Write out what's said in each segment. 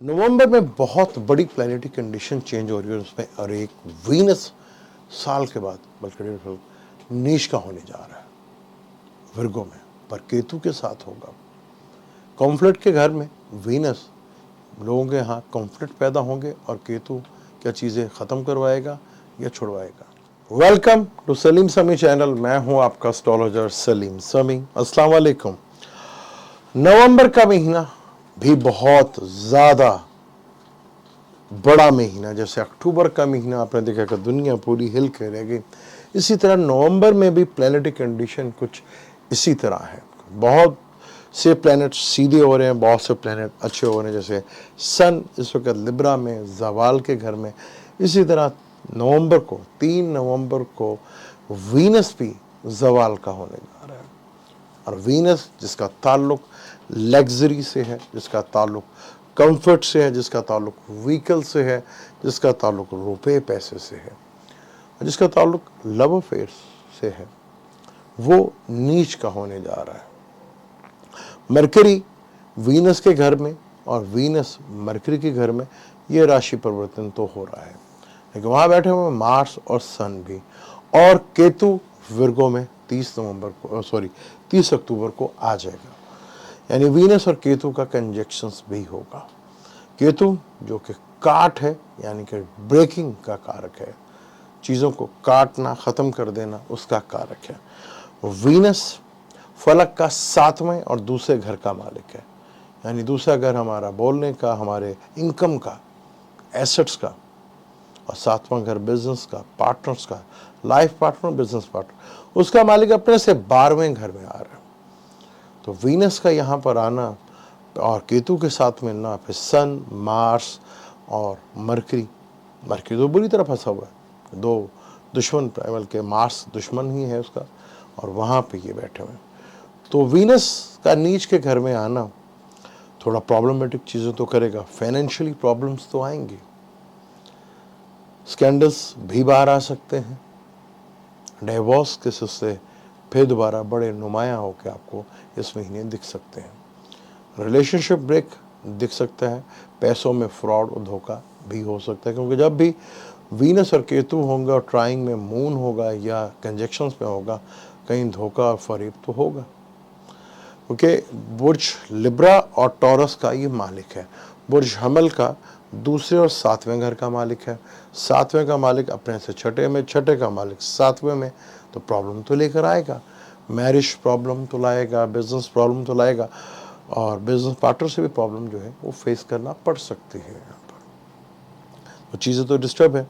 नवंबर में बहुत बड़ी प्लैनेटरी कंडीशन चेंज हो रही है उसमें, और एक वीनस साल के बाद बल्कि नीच का होने जा रहा है वर्गों में, पर केतु के साथ होगा। कॉन्फ्लिक्ट के घर में वीनस, लोगों के यहाँ कॉन्फ्लिक्ट पैदा होंगे और केतु क्या चीज़ें ख़त्म करवाएगा या छुड़वाएगा। वेलकम टू सलीम समी चैनल। मैं हूँ आपका एस्ट्रोलॉजर सलीम समी। अस्सलाम वालेकुम। नवंबर का महीना भी बहुत ज़्यादा बड़ा महीना, जैसे अक्टूबर का महीना आपने देखा कि दुनिया पूरी हिल के रह गई, इसी तरह नवंबर में भी प्लैनेटरी कंडीशन कुछ इसी तरह है। बहुत से प्लैनेट सीधे हो रहे हैं, बहुत से प्लैनेट अच्छे हो रहे हैं। जैसे सन इस वक्त लिब्रा में, जवाल के घर में। इसी तरह नवंबर को 3 नवंबर को वीनस भी जवाल का होने जा रहा है। और वीनस जिसका ताल्लुक लग्जरी से है, जिसका ताल्लुक कंफर्ट से है, जिसका ताल्लुक व्हीकल से है, जिसका ताल्लुक रुपए पैसे से है, जिसका ताल्लुक लव अफेयर से है, वो नीच का होने जा रहा है। मरकरी वीनस के घर में और वीनस मरकरी के घर में ये राशि परिवर्तन तो हो रहा है, लेकिन वहाँ बैठे हुए मार्स और सन भी, और केतु विर्गो में 30 अक्टूबर को आ जाएगा। यानी वीनस और केतु का कंजक्शंस भी होगा। केतु जो कि काट है, यानी कि ब्रेकिंग का कारक है, चीज़ों को काटना, ख़त्म कर देना, उसका कारक है। वीनस फलक का 7वें और दूसरे घर का मालिक है। यानी दूसरा घर हमारा बोलने का, हमारे इनकम का, एसेट्स का, और 7वां घर बिजनेस का, पार्टनर्स का, लाइफ पार्टनर, बिजनेस पार्टनर, उसका मालिक अपने से 12वें घर में आ रहा है। तो वीनस का यहाँ पर आना और केतु के साथ मिलना, फिर सन, मार्स और मरकरी तो बुरी तरह फंसा हुआ है, दो दुश्मन, बल्कि मार्स दुश्मन ही है उसका, और वहाँ पे ये बैठे हुए हैं। तो वीनस का नीच के घर में आना थोड़ा प्रॉब्लमेटिक चीज़ें तो करेगा, फाइनेंशियली प्रॉब्लम्स तो आएंगी, स्कैंडल्स भी बाहर आ सकते हैं, डिवोर्स केसेस से फिर दोबारा बड़े नुमाया होकर आपको इस महीने दिख सकते हैं। रिलेशनशिप ब्रेक दिख सकता है, पैसों में फ्रॉड और धोखा भी हो सकता है, क्योंकि जब भी वीनस और केतु होंगे और ट्राइंग में मून होगा या कंजक्शंस में होगा, कहीं धोखा और फरेब तो होगा। क्योंकि बुर्ज लिब्रा और टॉरस का ये मालिक है। बुर्ज हमल का दूसरे और 7वें घर का मालिक है। 7वें का मालिक अपने से छठे में, छठे का मालिक 7वें में, तो प्रॉब्लम तो लेकर आएगा। मैरिज प्रॉब्लम तो लाएगा, बिजनेस प्रॉब्लम तो लाएगा, और बिजनेस पार्टनर से भी प्रॉब्लम जो है वो फेस करना पड़ सकती है। यहाँ पर वो चीज़ें तो डिस्टर्ब है।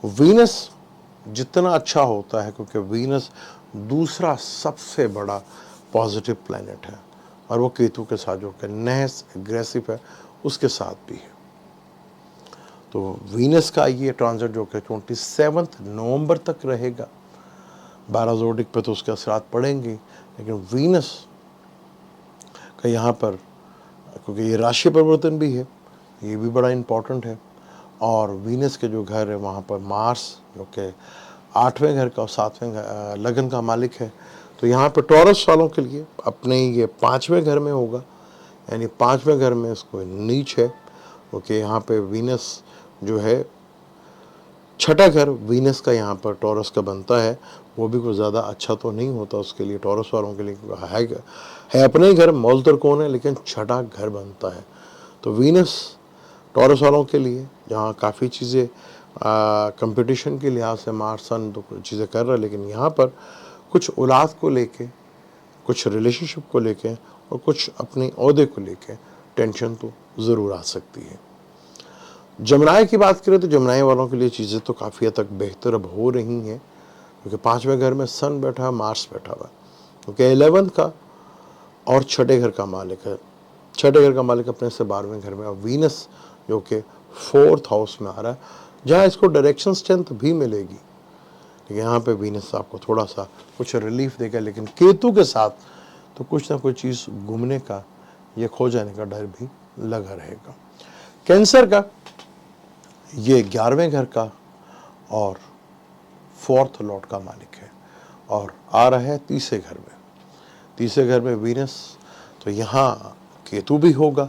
वीनस जितना अच्छा होता है, क्योंकि वीनस दूसरा सबसे बड़ा पॉजिटिव प्लैनेट है, और वो केतु के साथ जो कि नहस एग्रेसिव है उसके साथ भी है। तो वीनस का ये ट्रांजिट जो कि 27 नवंबर तक रहेगा। 12 जोडिक पे तो उसके असरात पड़ेंगे, लेकिन वीनस का यहाँ पर, क्योंकि ये राशि परिवर्तन भी है, ये भी बड़ा इम्पॉर्टेंट है। और वीनस के जो घर है वहाँ पर मार्स जो कि 8वें घर का और 7वें लगन का मालिक है, तो यहाँ पर टॉरस वालों के लिए अपने ये 5वें घर में होगा। यानी 5वें घर में इसको नीच है, क्योंकि यहाँ पे वीनस जो है, छठा घर वीनस का यहाँ पर टॉरस का बनता है, वो भी कुछ ज़्यादा अच्छा तो नहीं होता उसके लिए, टॉरस वालों के लिए है अपने ही घर, मौल त्रिकोण है, लेकिन छठा घर बनता है। तो वीनस टॉरस वालों के लिए जहाँ काफ़ी चीज़ें कंपटीशन के लिहाज से मार्स सन तो कुछ चीज़ें कर रहा है, लेकिन यहाँ पर कुछ औलाद को लेके, कुछ रिलेशनशिप को लेके, और कुछ अपने ओहदे को लेके टेंशन तो ज़रूर आ सकती है। जमनाय की बात करें तो जमनाय वालों के लिए चीज़ें तो काफ़ी हद तक बेहतर अब हो रही हैं, क्योंकि 5वें घर में सन बैठा है, मार्स बैठा हुआ है, क्योंकि 11th का और छठे घर का मालिक है। छठे घर का मालिक अपने से 12वें घर में, और वीनस जो कि 4th हाउस में आ रहा है, जहाँ इसको डायरेक्शन स्ट्रेंथ भी मिलेगी, लेकिन यहाँ पे वीनस आपको थोड़ा सा कुछ रिलीफ देगा। लेकिन केतु के साथ तो कुछ ना कुछ चीज़ घूमने का या खो जाने का डर भी लगा रहेगा। कैंसर का ये 11वें घर का और 4th लॉर्ड का मालिक है, और आ रहा है 3रे घर में। 3रे घर में वीनस, तो यहाँ केतु भी होगा,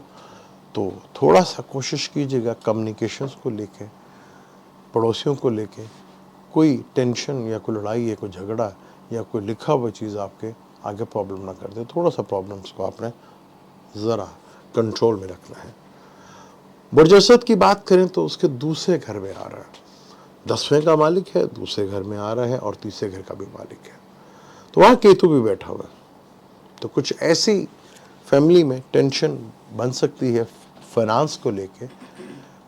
तो थोड़ा सा कोशिश कीजिएगा कम्युनिकेशंस को लेके, पड़ोसियों को लेके कोई टेंशन या कोई लड़ाई या कोई झगड़ा या कोई लिखा हुआ चीज़ आपके आगे प्रॉब्लम ना कर दे। थोड़ा सा प्रॉब्लम्स को आपने ज़रा कंट्रोल में रखना है। बुर्ज असद की बात करें तो उसके दूसरे घर में आ रहा है, 10वें का मालिक है, दूसरे घर में आ रहा है और तीसरे घर का भी मालिक है। तो वहाँ केतु भी बैठा हुआ है। तो कुछ ऐसी फैमिली में टेंशन बन सकती है फाइनेंस को लेके,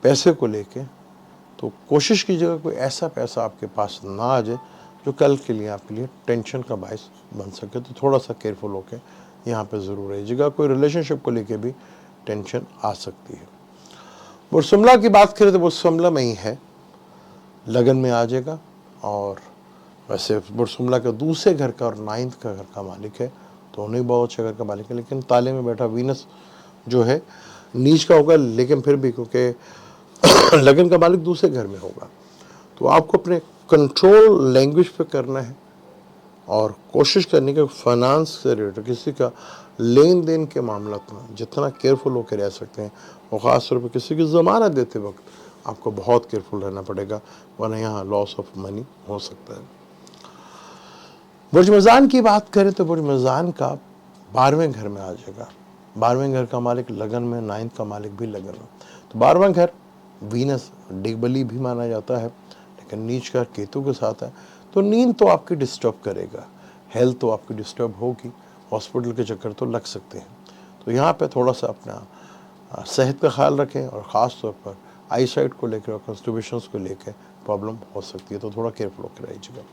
पैसे को लेके। तो कोशिश कीजिएगा कोई ऐसा पैसा आपके पास ना आ जाए जो कल के लिए आपके लिए टेंशन का बायस बन सके। तो थोड़ा सा केयरफुल होकर यहाँ पे ज़रूर रहिएगा। कोई रिलेशनशिप को लेके भी टेंशन आ सकती है। बुरसुमला की बात करें तो बुरसुमला में ही है, लगन में आ जाएगा। और वैसे बुरसुमला के दूसरे घर का और 9th का घर का मालिक है, तो उन्हें बहुत अच्छे घर का मालिक है। लेकिन ताले में बैठा वीनस जो है नीच का होगा, लेकिन फिर भी क्योंकि लगन का मालिक दूसरे घर में होगा, तो आपको अपने कंट्रोल लैंग्वेज पे करना है और कोशिश करनी कि फाइनेंस से रिलेटेड किसी का लेन देन के मामला में जितना केयरफुल होकर रह सकते हैं, और ख़ास तौर पर किसी की ज़मानत देते वक्त आपको बहुत केयरफुल रहना पड़ेगा, वरना यहाँ लॉस ऑफ मनी हो सकता है। बुर्ज मिज़ान की बात करें तो बुर्ज मिज़ान का 12वें घर में आ जाएगा। 12वें घर का मालिक लगन में, 9th का मालिक भी लगन में। तो 12वां घर वीनस डिगबली भी माना जाता है, लेकिन नीच का केतु के साथ है। तो नींद तो आपकी डिस्टर्ब करेगा, हेल्थ तो आपकी डिस्टर्ब होगी, हॉस्पिटल के चक्कर तो लग सकते हैं। तो यहाँ पे थोड़ा सा अपना सेहत का ख्याल रखें, और ख़ास तौर पर आई साइट को लेकर और कॉन्स्टिपेशंस को लेकर प्रॉब्लम हो सकती है। तो थोड़ा केयरफुल होकर रहिएगा।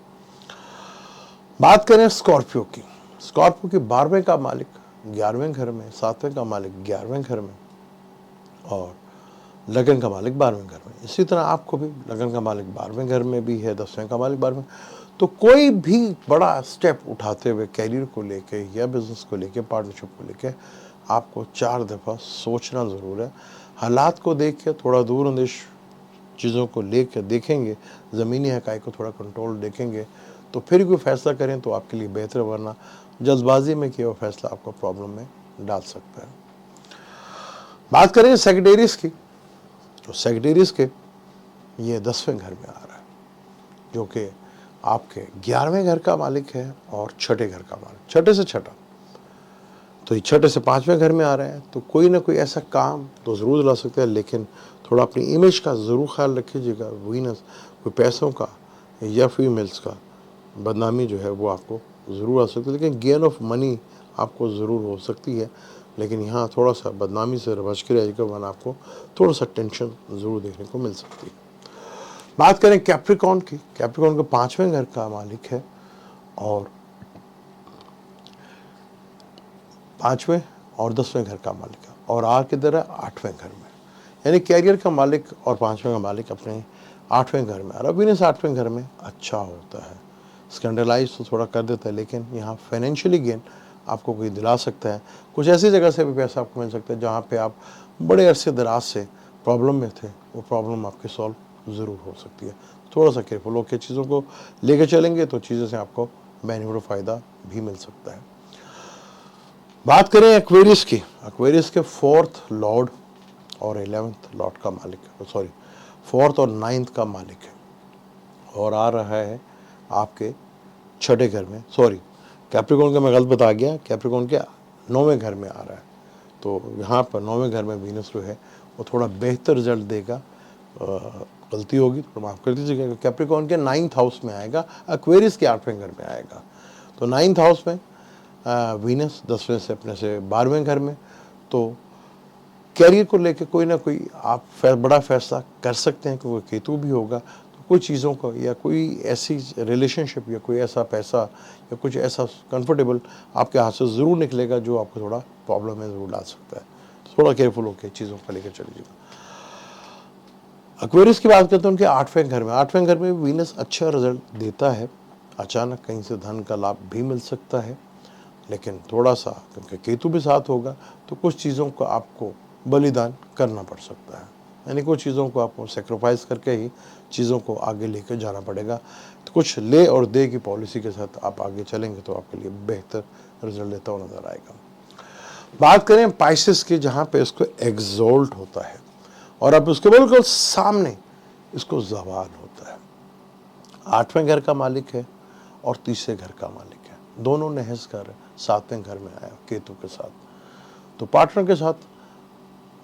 बात करें स्कॉर्पियो की, स्कॉर्पियो की 12वें का मालिक 11वें घर में, 7वें का मालिक 11वें घर में और लगन का मालिक 12वें घर में। इसी तरह आपको भी लगन का मालिक 12वें घर में भी है, 10वें का मालिक 12वें। तो कोई भी बड़ा स्टेप उठाते हुए कैरियर को लेके या बिजनेस को लेके, पार्टनरशिप को लेके आपको 4 दफ़ा सोचना ज़रूर है। हालात को देख के थोड़ा दूर अंदेश चीज़ों को लेकर देखेंगे, ज़मीनी हक़ाइक़ को थोड़ा कंट्रोल देखेंगे, तो फिर कोई फैसला करें तो आपके लिए बेहतर, वरना जल्दबाजी में किया हुआ फैसला आपको प्रॉब्लम में डाल सकता है। बात करें सेक्रेटरीज की, तो सेक्रेटरीज के ये 10वें घर में आ रहा है, जो कि आपके 11वें घर का मालिक है और छठे घर का मालिक, छठे से छठा। तो ये छठे से 5वें घर में आ रहे हैं। तो कोई ना कोई ऐसा काम तो ज़रूर दिला सकते हैं, लेकिन थोड़ा अपनी इमेज का ज़रूर ख्याल रखिएगा। वीनस कोई पैसों का या फीमेल्स का बदनामी जो है वो आपको ज़रूर आ सकती है, लेकिन गेन ऑफ मनी आपको ज़रूर हो सकती है। लेकिन यहाँ थोड़ा सा बदनामी से बच के रहेगा, वरना आपको थोड़ा सा टेंशन ज़रूर देखने को मिल सकती है। बात करें कैप्रिकॉर्न की, कैप्रिकॉर्न के 5वें घर का मालिक है और 5वें और 10वें घर का मालिक है, और आर किधर है, 8वें घर में। यानी कैरियर का मालिक और 5वें का मालिक अपने 8वें घर में आ रहा है। वीनस 8वें घर में अच्छा होता है, स्कैंडलाइज तो थोड़ा कर देता है, लेकिन यहाँ फाइनेंशियली गेन आपको कोई दिला सकता है। कुछ ऐसी जगह से भी पैसा आपको मिल सकता है जहाँ पे आप बड़े अरसे दराज से प्रॉब्लम में थे, वो प्रॉब्लम आपकी सॉल्व ज़रूर हो सकती है। थोड़ा सा केयरफुल होकर चीज़ों को लेके चलेंगे तो चीज़ों से आपको बेनिफिट और फ़ायदा भी मिल सकता है। बात करें एक्वेरियस की, एक्वेरियस के 4th लॉर्ड और 11th लॉर्ड का मालिक है, सॉरी 4th और 9th का मालिक है, और आ रहा है आपके छठे घर में। सॉरी, कैप्रिकॉर्न का मैं गलत बता गया, कैप्रिकॉर्न के 9वें घर में आ रहा है। तो यहाँ पर 9वें घर में वीनस जो है वो थोड़ा बेहतर रिजल्ट देगा। गलती होगी तो माफ़ कर दीजिएगा। कैप्रिकॉर्न के 9th हाउस में आएगा, एक्वेरियस के 8वें घर में आएगा। तो 9th हाउस में वीनस, 10वें से अपने से 12वें घर में। तो कैरियर को लेकर कोई ना कोई आप बड़ा फैसला कर सकते हैं, क्योंकि केतु भी होगा। तो कुछ चीज़ों को या कोई ऐसी रिलेशनशिप या कोई ऐसा पैसा या कुछ ऐसा कंफर्टेबल आपके हाथ से ज़रूर निकलेगा जो आपको थोड़ा प्रॉब्लम में ज़रूर डाल सकता है। तो थोड़ा केयरफुल होकर चीज़ों को लेकर चलिएगा। एक्वेरियस की बात करते हैं उनके 8वें घर में, 8वें घर में वीनस अच्छा रिजल्ट देता है। अचानक कहीं से धन का लाभ भी मिल सकता है, लेकिन थोड़ा सा क्योंकि केतु भी साथ होगा तो कुछ चीज़ों को आपको बलिदान करना पड़ सकता है। यानी कुछ चीज़ों को आपको सेक्रीफाइस करके ही चीज़ों को आगे लेकर जाना पड़ेगा। तो कुछ ले और दे की पॉलिसी के साथ आप आगे चलेंगे तो आपके लिए बेहतर रिजल्ट देता हुआ नजर आएगा। बात करें पाइसेस की, जहाँ पे इसको एग्जोल्ट होता है और अब उसके बिल्कुल सामने इसको जवाल होता है। 8वें घर का मालिक है और तीसरे घर का मालिक है, दोनों नहस घर है, 7वें घर में आया केतु के साथ। तो पार्टनर के साथ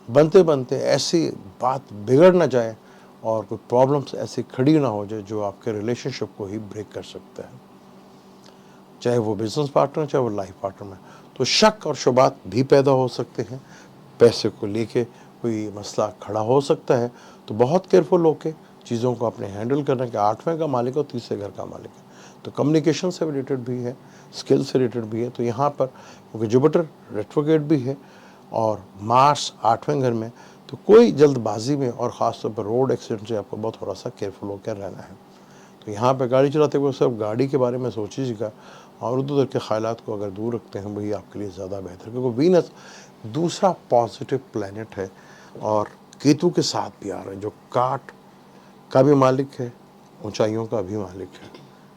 बनते बनते ऐसी बात बिगड़ ना जाए और कोई प्रॉब्लम्स ऐसी खड़ी ना हो जाए जो आपके रिलेशनशिप को ही ब्रेक कर सकता है, चाहे वो बिजनेस पार्टनर चाहे वो लाइफ पार्टनर में। तो शक और शुबात भी पैदा हो सकते हैं, पैसे को लेके कोई मसला खड़ा हो सकता है। तो बहुत केयरफुल होके चीज़ों को अपने हैंडल करना कि 8वें का मालिक और तीसरे घर का मालिक है, तो कम्युनिकेशन से रिलेटेड भी है, स्किल से रिलेटेड भी है। तो यहाँ पर क्योंकि जुपिटर रेट्रोग्रेड भी है और मार्स 8वें घर में, तो कोई जल्दबाजी में और ख़ासतौर पर रोड एक्सीडेंट से आपको बहुत थोड़ा सा केयरफुल होकर रहना है। तो यहाँ पे गाड़ी चलाते हुए सब गाड़ी के बारे में सोचिएगा और उधर के ख्यालात को अगर दूर रखते हैं वही आपके लिए ज़्यादा बेहतर, क्योंकि वीनस दूसरा पॉजिटिव प्लैनेट है और केतु के साथ भी आ रहा है, जो काट का भी मालिक है, ऊंचाइयों का भी मालिक है,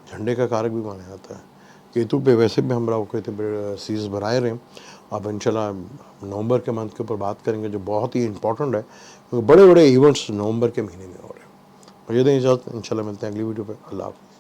झंडे का कारक भी माना जाता है। केतु पे वैसे भी हम लोग कहते सीज बनाए रहे। अब इंशाल्लाह नवंबर के मंथ के ऊपर बात करेंगे जो बहुत ही इंपॉर्टेंट है, क्योंकि बड़े बड़े इवेंट्स नवंबर के महीने में हो रहे हैं। मुझे दें इजाज़त, इंशाल्लाह मिलते हैं अगली वीडियो पे। अल्लाह हाफ़िज़।